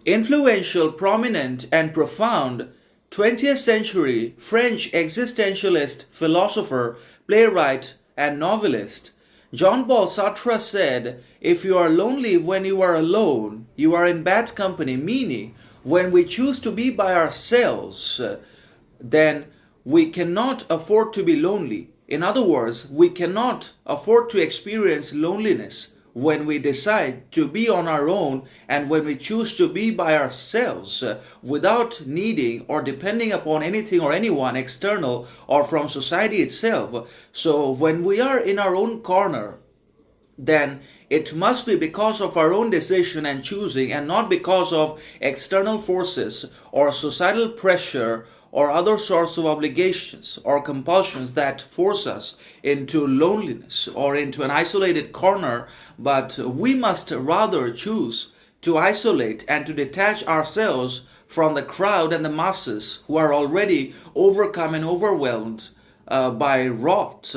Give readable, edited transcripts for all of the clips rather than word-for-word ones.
Influential, prominent, and profound 20th century French existentialist philosopher, playwright, and novelist Jean-Paul Sartre said, "If you are lonely when you are alone, you are in bad company," meaning, when we choose to be by ourselves, then we cannot afford to be lonely. In other words, we cannot afford to experience loneliness when we decide to be on our own and when we choose to be by ourselves without needing or depending upon anything or anyone external or from society itself. So when we are in our own corner, then it must be because of our own decision and choosing and not because of external forces or societal pressure or other sorts of obligations or compulsions that force us into loneliness or into an isolated corner, but we must rather choose to isolate and to detach ourselves from the crowd and the masses who are already overcome and overwhelmed by rot,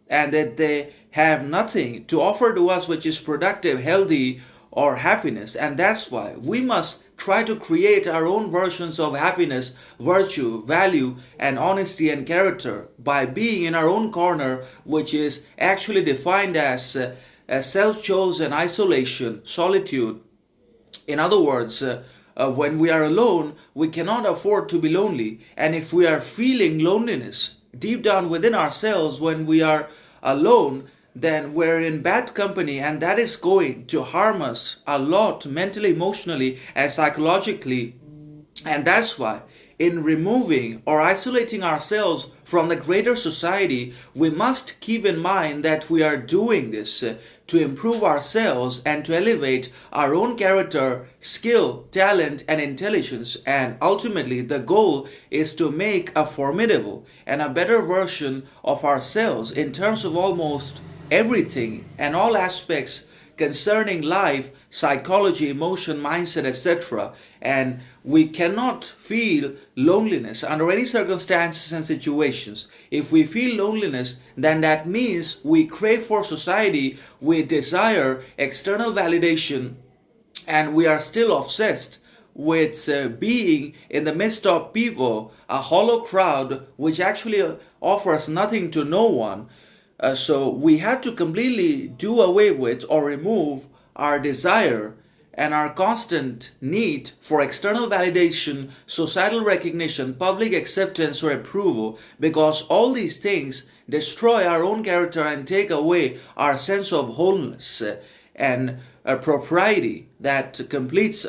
and that they have nothing to offer to us which is productive, healthy, or happiness. And that's why we must try to create our own versions of happiness, virtue, value, and honesty and character by being in our own corner, which is actually defined as self-chosen isolation, solitude. In other words, when we are alone, we cannot afford to be lonely. And if we are feeling loneliness deep down within ourselves when we are alone, then we're in bad company, and that is going to harm us a lot mentally, emotionally, and psychologically. And that's why, in removing or isolating ourselves from the greater society, we must keep in mind that we are doing this to improve ourselves and to elevate our own character, skill, talent, and intelligence. And ultimately, the goal is to make a formidable and a better version of ourselves in terms of almost everything and all aspects concerning life, psychology, emotion, mindset, etc. And we cannot feel loneliness under any circumstances and situations. If we feel loneliness, then that means we crave for society, we desire external validation, and we are still obsessed with being in the midst of people, a hollow crowd which actually offers nothing to no one. So we had to completely do away with or remove our desire and our constant need for external validation, societal recognition, public acceptance or approval, because all these things destroy our own character and take away our sense of wholeness and propriety that completes